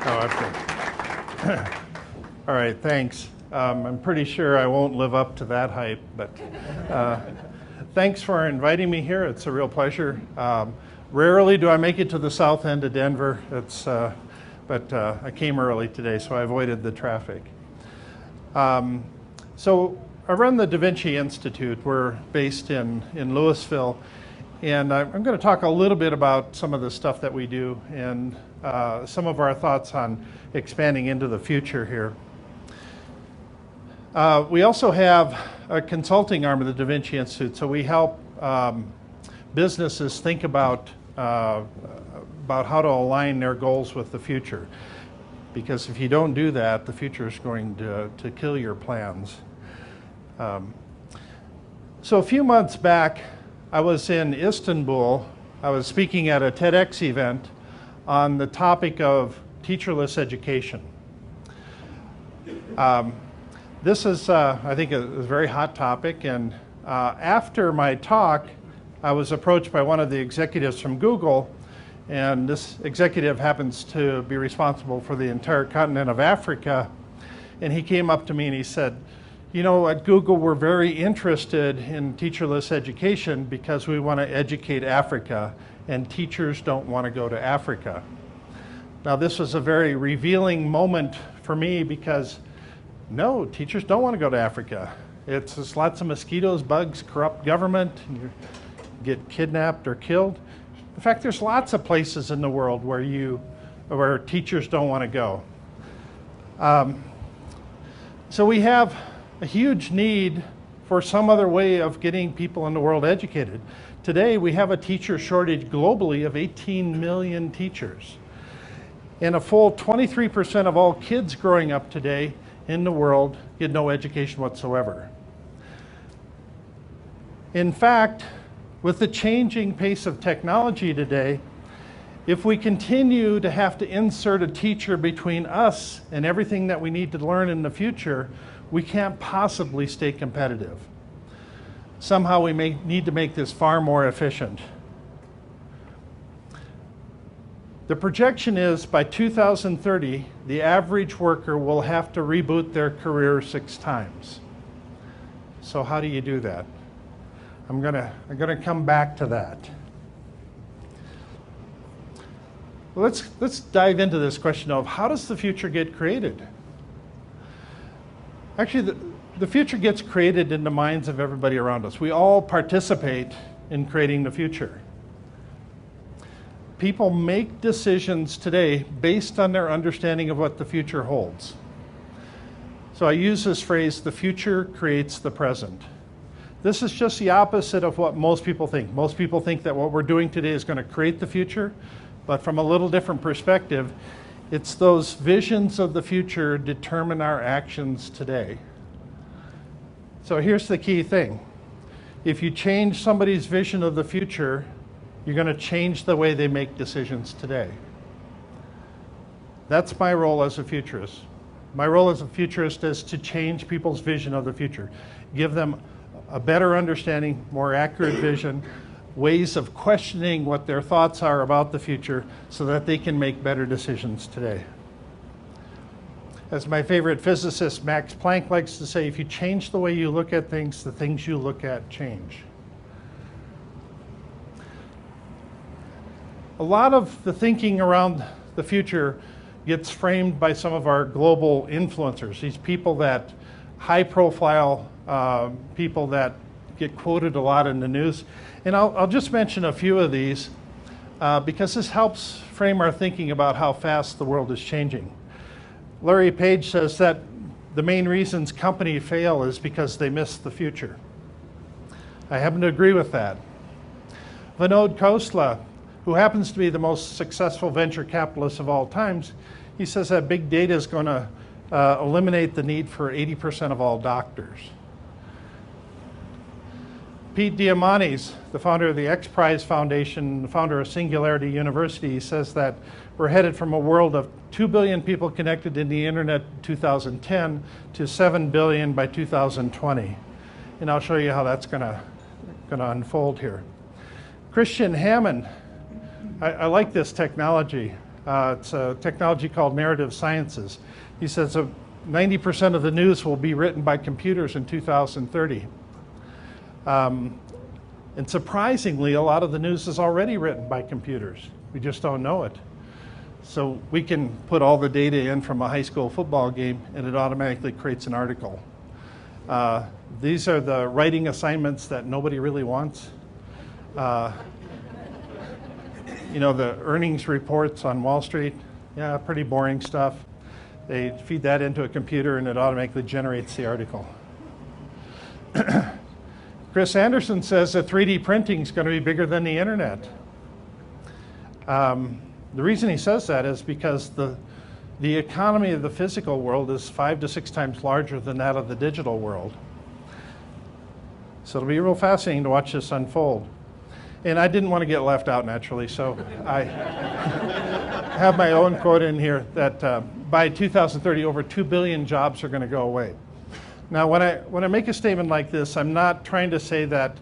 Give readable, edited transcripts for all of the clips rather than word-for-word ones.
okay. All right, thanks. I'm pretty sure I won't live up to that hype, but thanks for inviting me here. It's a real pleasure. Rarely do I make it to the south end of Denver. But I came early today, so I avoided the traffic. So I run the DaVinci Institute. We're based in Louisville. And I'm going to talk a little bit about some of the stuff that we do and some of our thoughts on expanding into the future here. We also have a consulting arm of the DaVinci Institute, so we help businesses think about how to align their goals with the future. Because if you don't do that, the future is going to kill your plans. So a few months back, I was in Istanbul. I was speaking at a TEDx event on the topic of teacherless education. This is, I think, a very hot topic, and after my talk, I was approached by one of the executives from Google, and this executive happens to be responsible for the entire continent of Africa, and he came up to me and he said, you know, at Google, we're very interested in teacherless education because we want to educate Africa, and teachers don't want to go to Africa. Now, this was a very revealing moment for me because, no, teachers don't want to go to Africa. It's just lots of mosquitoes, bugs, corrupt government, and you get kidnapped or killed. In fact, there's lots of places in the world where teachers don't want to go. So we have a huge need for some other way of getting people in the world educated. Today, we have a teacher shortage globally of 18 million teachers. And a full 23% of all kids growing up today in the world get no education whatsoever. In fact, with the changing pace of technology today, if we continue to have to insert a teacher between us and everything that we need to learn in the future, we can't possibly stay competitive. Somehow we may need to make this far more efficient. The projection is by 2030, the average worker will have to reboot their career 6 times. So how do you do that? I'm gonna come back to that. Let's dive into this question of how does the future get created? Actually, the future gets created in the minds of everybody around us. We all participate in creating the future. People make decisions today based on their understanding of what the future holds. So I use this phrase, the future creates the present. This is just the opposite of what most people think. Most people think that what we're doing today is going to create the future, but from a little different perspective, it's those visions of the future determine our actions today. So here's the key thing. If you change somebody's vision of the future, you're going to change the way they make decisions today. That's my role as a futurist. My role as a futurist is to change people's vision of the future, give them a better understanding, more accurate vision, ways of questioning what their thoughts are about the future so that they can make better decisions today. As my favorite physicist, Max Planck, likes to say, if you change the way you look at things, the things you look at change. A lot of the thinking around the future gets framed by some of our global influencers, these people that high-profile people that get quoted a lot in the news. And I'll just mention a few of these because this helps frame our thinking about how fast the world is changing. Larry Page says that the main reasons companies fail is because they miss the future. I happen to agree with that. Vinod Khosla, who happens to be the most successful venture capitalist of all times, he says that big data is going to eliminate the need for 80% of all doctors. Pete Diamandis, the founder of the X Prize Foundation, the founder of Singularity University, says that we're headed from a world of 2 billion people connected in the internet in 2010 to 7 billion by 2020. And I'll show you how that's going to unfold here. Christian Hammond, I like this technology. It's a technology called narrative sciences. He says 90% of the news will be written by computers in 2030. And surprisingly, a lot of the news is already written by computers. We just don't know it. So we can put all the data in from a high school football game and it automatically creates an article. These are the writing assignments that nobody really wants. You know, the earnings reports on Wall Street, yeah, pretty boring stuff. They feed that into a computer and it automatically generates the article. Chris Anderson says that 3D printing is going to be bigger than the internet. The reason he says that is because the economy of the physical world is 5 to 6 times larger than that of the digital world. So it'll be real fascinating to watch this unfold. And I didn't want to get left out naturally, so I have my own quote in here that by 2030, over 2 billion jobs are going to go away. Now, when I make a statement like this, I'm not trying to say that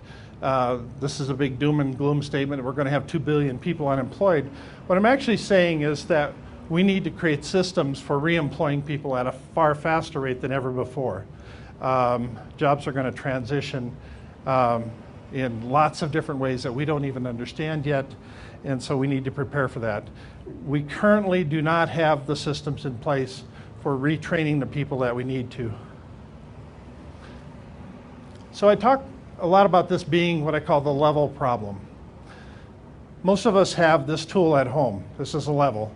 this is a big doom and gloom statement, we're going to have 2 billion people unemployed. What I'm actually saying is that we need to create systems for re-employing people at a far faster rate than ever before. Jobs are going to transition in lots of different ways that we don't even understand yet, and so we need to prepare for that. We currently do not have the systems in place for retraining the people that we need to. So I talk a lot about this being what I call the level problem. Most of us have this tool at home. This is a level.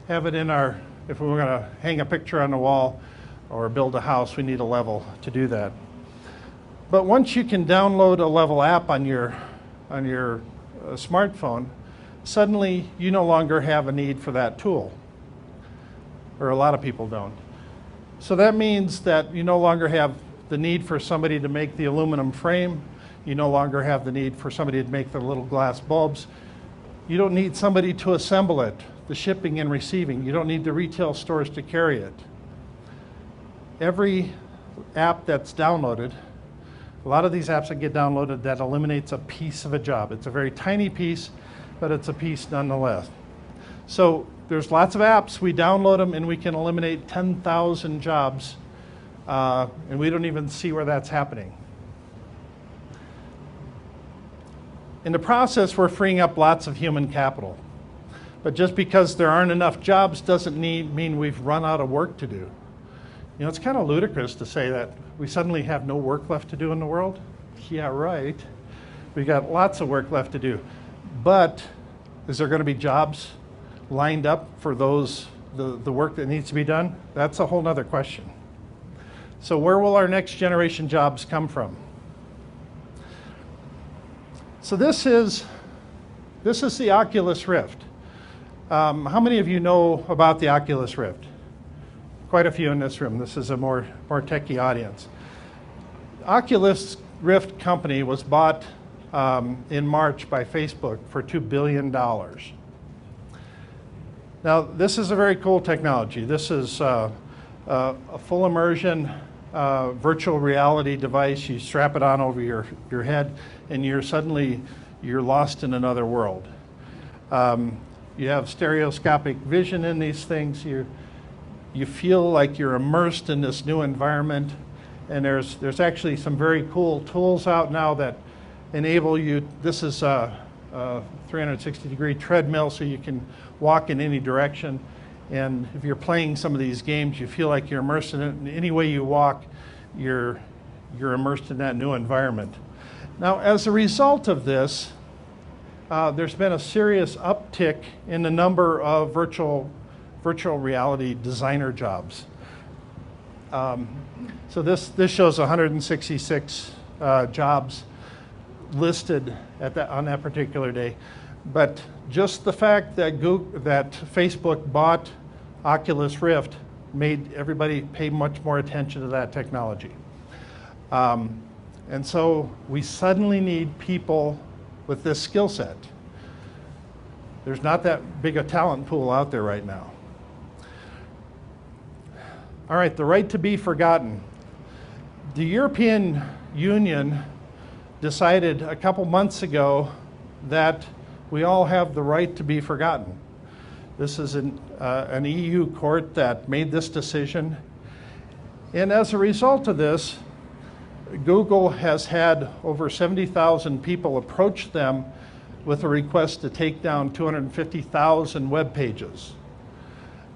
Have it in our, if we were going to hang a picture on the wall or build a house, we need a level to do that. But once you can download a level app on your smartphone, suddenly you no longer have a need for that tool, or a lot of people don't. So that means that you no longer have the need for somebody to make the aluminum frame. You no longer have the need for somebody to make the little glass bulbs. You don't need somebody to assemble it, the shipping and receiving. You don't need the retail stores to carry it. Every app that's downloaded, a lot of these apps that get downloaded, that eliminates a piece of a job. It's a very tiny piece, but it's a piece nonetheless. So there's lots of apps, we download them and we can eliminate 10,000 jobs, and we don't even see where that's happening. In the process, we're freeing up lots of human capital. But just because there aren't enough jobs doesn't mean we've run out of work to do. You know, it's kind of ludicrous to say that we suddenly have no work left to do in the world. Yeah, right. We got lots of work left to do. But is there going to be jobs lined up for the work that needs to be done? That's a whole nother question. So where will our next generation jobs come from? So this is the Oculus Rift. How many of you know about the Oculus Rift? Quite a few in this room. This is a more techie audience. Oculus Rift company was bought in March by Facebook for $2 billion. Now, this is a very cool technology. This is a full immersion virtual reality device. You strap it on over your head and you're lost in another world. You have stereoscopic vision in these things. You feel like you're immersed in this new environment, and there's actually some very cool tools out now that enable you. This is a 360-degree treadmill, so you can walk in any direction. And if you're playing some of these games, you feel like you're immersed in it. And any way you walk, you're immersed in that new environment. Now, as a result of this, there's been a serious uptick in the number of virtual reality designer jobs. So this shows 166 jobs listed on that particular day. But just the fact that Facebook bought Oculus Rift made everybody pay much more attention to that technology. And so we suddenly need people with this skill set. There's not that big a talent pool out there right now. All right, the right to be forgotten. The European Union decided a couple months ago that we all have the right to be forgotten. This is an EU court that made this decision. And as a result of this, Google has had over 70,000 people approach them with a request to take down 250,000 web pages.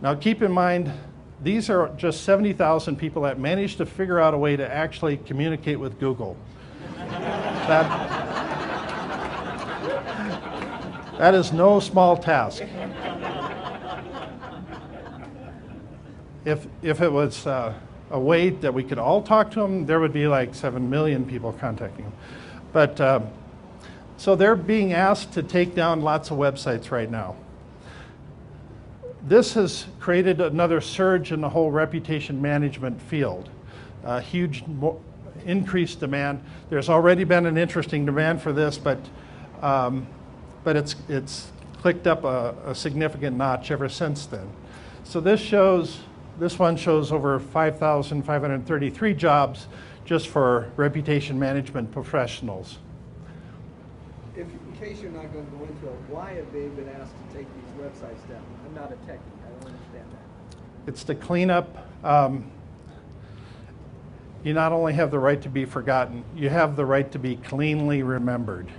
Now keep in mind, these are just 70,000 people that managed to figure out a way to actually communicate with Google. That is no small task. If it was a way that we could all talk to them, there would be like 7 million people contacting them. But so they're being asked to take down lots of websites right now. This has created another surge in the whole reputation management field. A huge increased demand. There's already been an interesting demand for this, but it's clicked up a significant notch ever since then. So this one shows over 5,533 jobs just for reputation management professionals. In case you're not going to go into it, why have they been asked to take these websites down? I'm not a techie. I don't understand that. It's to clean up. You not only have the right to be forgotten, you have the right to be cleanly remembered.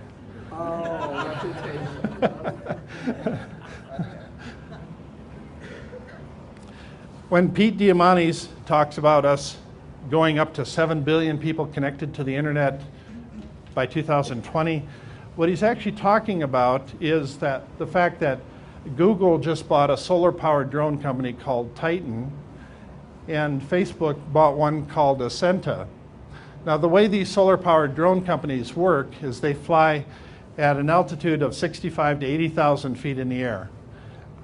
Oh, reputation. When Pete Diamandis talks about us going up to 7 billion people connected to the internet by 2020, what he's actually talking about is that the fact that Google just bought a solar-powered drone company called Titan, and Facebook bought one called Ascenta. Now, the way these solar-powered drone companies work is they fly at an altitude of 65 to 80,000 feet in the air.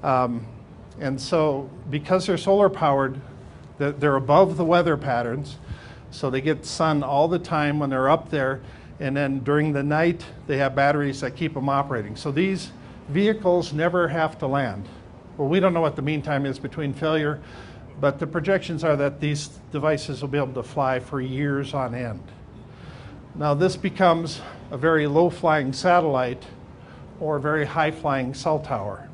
And so, because they're solar-powered, they're above the weather patterns, so they get sun all the time when they're up there, and then during the night, they have batteries that keep them operating. So these vehicles never have to land. Well, we don't know what the mean time is between failure, but the projections are that these devices will be able to fly for years on end. Now, this becomes a very low-flying satellite or a very high-flying cell tower.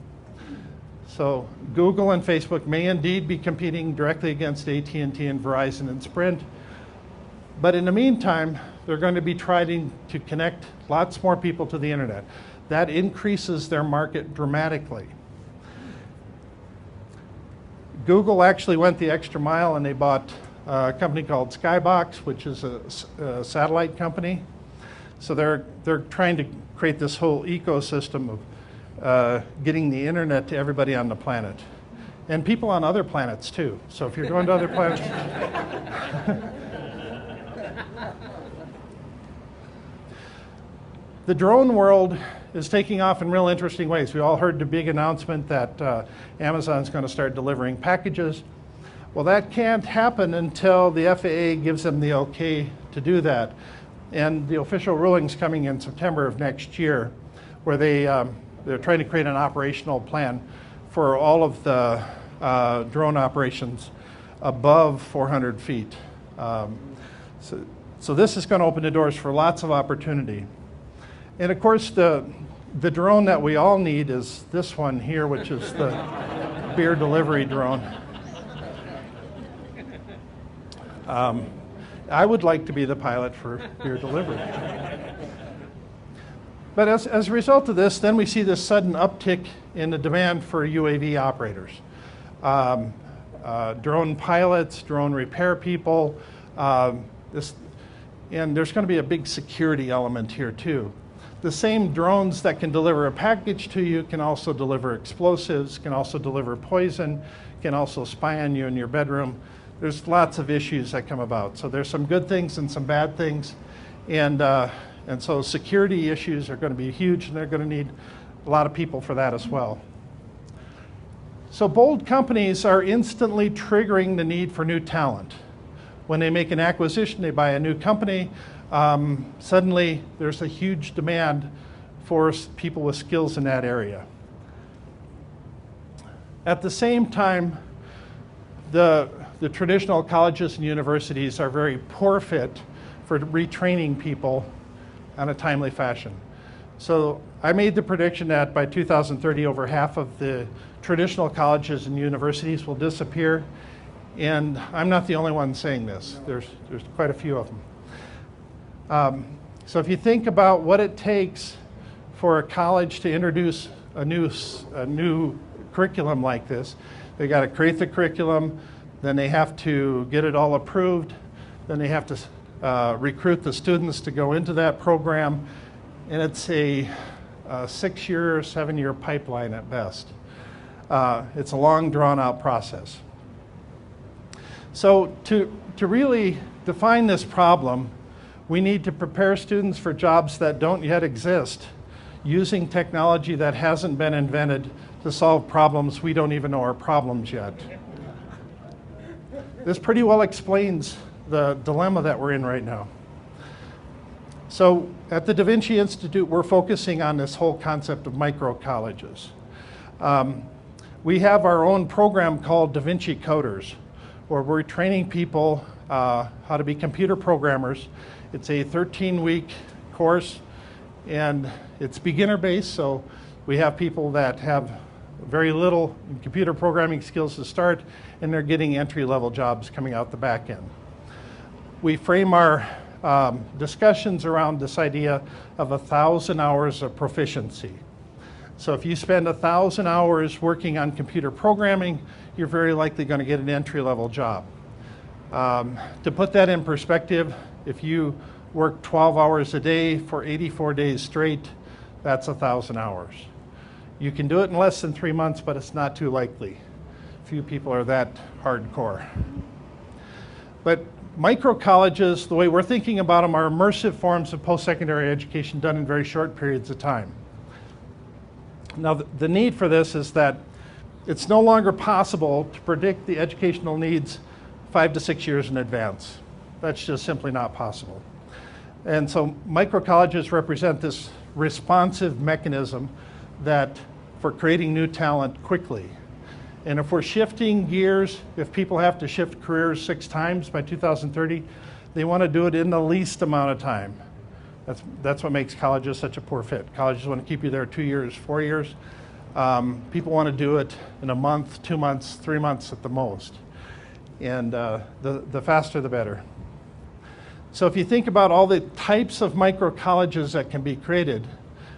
So Google and Facebook may indeed be competing directly against AT&T and Verizon and Sprint, but in the meantime, they're going to be trying to connect lots more people to the internet. That increases their market dramatically. Google actually went the extra mile and they bought a company called Skybox, which is a satellite company. So they're trying to create this whole ecosystem of getting the internet to everybody on the planet. And people on other planets too. So if you're going to other planets. The drone world is taking off in real interesting ways. We all heard the big announcement that Amazon's going to start delivering packages. Well, that can't happen until the FAA gives them the okay to do that. And the official ruling's coming in September of next year, where they're trying to create an operational plan for all of the drone operations above 400 feet. So this is going to open the doors for lots of opportunity. And of course, the drone that we all need is this one here, which is the beer delivery drone. I would like to be the pilot for beer delivery. But as a result of this, then we see this sudden uptick in the demand for UAV operators. Drone pilots, drone repair people, and there's going to be a big security element here too. The same drones that can deliver a package to you can also deliver explosives, can also deliver poison, can also spy on you in your bedroom. There's lots of issues that come about. So there's some good things and some bad things. And so security issues are going to be huge, and they're going to need a lot of people for that as well. So bold companies are instantly triggering the need for new talent. When they make an acquisition, they buy a new company, suddenly there's a huge demand for people with skills in that area. At the same time, the traditional colleges and universities are very poor fit for retraining people in a timely fashion. So I made the prediction that by 2030, over half of the traditional colleges and universities will disappear. And I'm not the only one saying this. There's quite a few of them. So if you think about what it takes for a college to introduce a new curriculum like this, they got to create the curriculum, then they have to get it all approved, then they have to recruit the students to go into that program, and it's a 6-year, 7-year pipeline at best. It's a long, drawn-out process. So to really define this problem, we need to prepare students for jobs that don't yet exist, using technology that hasn't been invented to solve problems we don't even know are problems yet. This pretty well explains the dilemma that we're in right now. So at the DaVinci Institute, we're focusing on this whole concept of micro colleges. We have our own program called DaVinci Coders, where we're training people how to be computer programmers. It's a 13-week course, and it's beginner-based, so we have people that have very little computer programming skills to start, and they're getting entry-level jobs coming out the back end. We frame our discussions around this idea of 1,000 hours of proficiency. So if you spend 1,000 hours working on computer programming, you're very likely going to get an entry-level job. To put that in perspective, if you work 12 hours a day for 84 days straight, that's 1,000 hours. You can do it in less than 3 months, but it's not too likely. Few people are that hardcore. But micro colleges, the way we're thinking about them, are immersive forms of post-secondary education done in very short periods of time. Now, the need for this is that it's no longer possible to predict the educational needs 5 to 6 years in advance. That's just simply not possible. And so micro colleges represent this responsive mechanism that for creating new talent quickly. And if we're shifting gears, if people have to shift careers 6 times by 2030, they want to do it in the least amount of time. That's what makes colleges such a poor fit. Colleges want to keep you there 2 years, 4 years. People want to do it in a month, 2 months, 3 months at the most. And the faster the better. So if you think about all the types of micro colleges that can be created,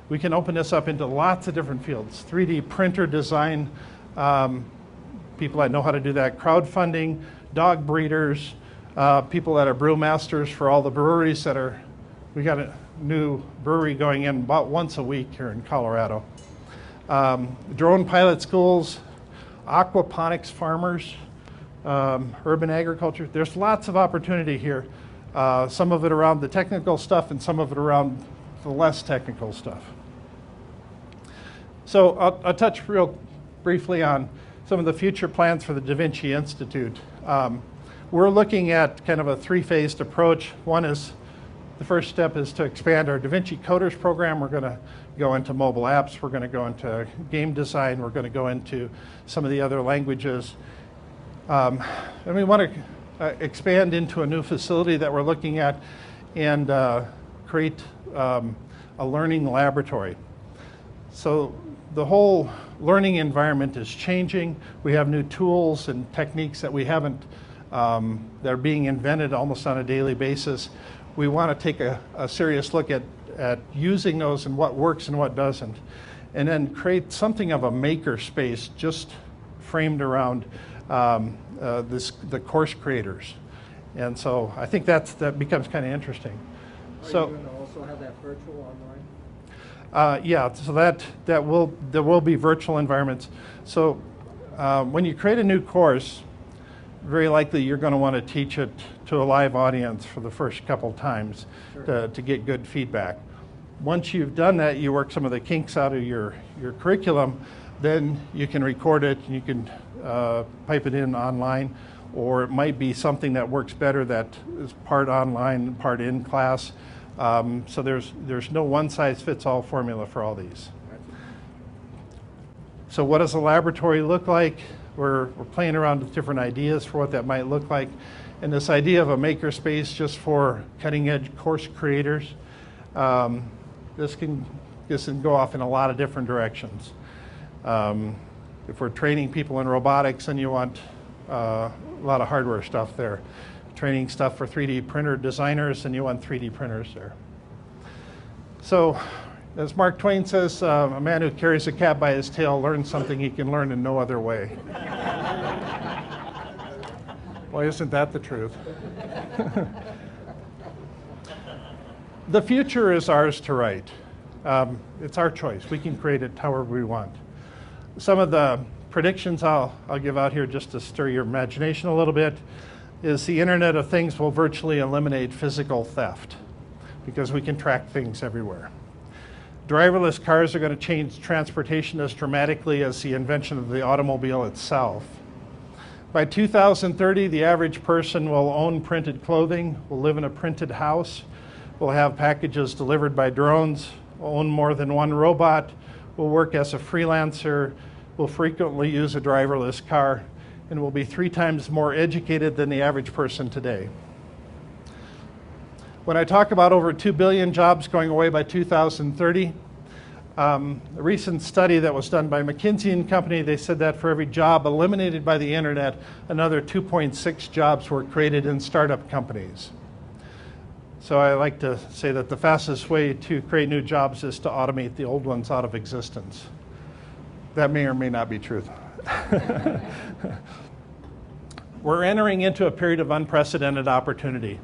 we can open this up into lots of different fields. 3D printer design, people that know how to do that, crowdfunding, dog breeders, people that are brewmasters for all the breweries that are, we got a new brewery going in about once a week here in Colorado. Drone pilot schools, aquaponics farmers, urban agriculture. There's lots of opportunity here. Some of it around the technical stuff and some of it around the less technical stuff. So I'll touch real briefly on some of the future plans for the DaVinci Institute. We're looking at kind of a 3-phased approach. One is, the first step is to expand our DaVinci Coders program. We're going to go into mobile apps. We're going to go into game design. We're going to go into some of the other languages. And we want to expand into a new facility that we're looking at and create a learning laboratory. So the whole learning environment is changing. We have new tools and techniques that we haven't, that are being invented almost on a daily basis. We want to take a serious look at using those and what works and what doesn't, and then create something of a maker space just framed around the course creators. And so I think that becomes kind of interesting. Are you going to also have that virtual online? Yeah, so there will be virtual environments. So when you create a new course, very likely you're going to want to teach it to a live audience for the first couple times. Sure. to get good feedback. Once you've done that, you work some of the kinks out of your curriculum, then you can record it and you can pipe it in online, or it might be something that works better that is part online, part in class. So there's no one-size-fits-all formula for all these. So what does a laboratory look like? We're playing around with different ideas for what that might look like. And this idea of a makerspace just for cutting-edge course creators, this can This can go off in a lot of different directions. If we're training people in robotics, then you want a lot of hardware stuff there. Training stuff for 3D printer designers, and you want 3D printers there. So, as Mark Twain says, a man who carries a cat by his tail learns something he can learn in no other way. Why isn't that the truth? The future is ours to write. It's our choice. We can create it however we want. Some of the predictions I'll give out here just to stir your imagination a little bit is the Internet of Things will virtually eliminate physical theft because we can track things everywhere. Driverless cars are going to change transportation as dramatically as the invention of the automobile itself. By 2030, the average person will own printed clothing, will live in a printed house, will have packages delivered by drones, will own more than one robot, will work as a freelancer, will frequently use a driverless car, and will be 3 times more educated than the average person today. When I talk about over 2 billion jobs going away by 2030, a recent study that was done by McKinsey & Company, they said that for every job eliminated by the internet, another 2.6 jobs were created in startup companies. So I like to say that the fastest way to create new jobs is to automate the old ones out of existence. That may or may not be true. We're entering into a period of unprecedented opportunity.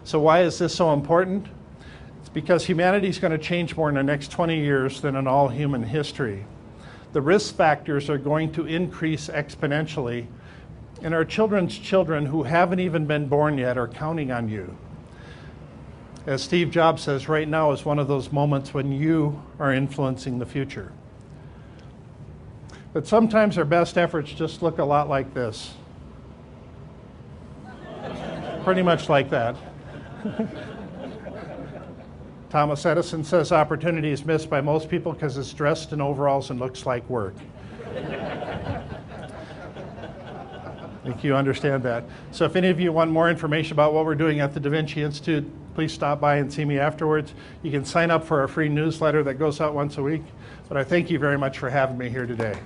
So why is this so important? It's because humanity is going to change more in the next 20 years than in all human history. The risk factors are going to increase exponentially, and our children's children who haven't even been born yet are counting on you. As Steve Jobs says, right now is one of those moments when you are influencing the future. But sometimes our best efforts just look a lot like this. Pretty much like that. Thomas Edison says opportunity is missed by most people because it's dressed in overalls and looks like work. I think you understand that. So if any of you want more information about what we're doing at the DaVinci Institute, please stop by and see me afterwards. You can sign up for a free newsletter that goes out once a week. But I thank you very much for having me here today.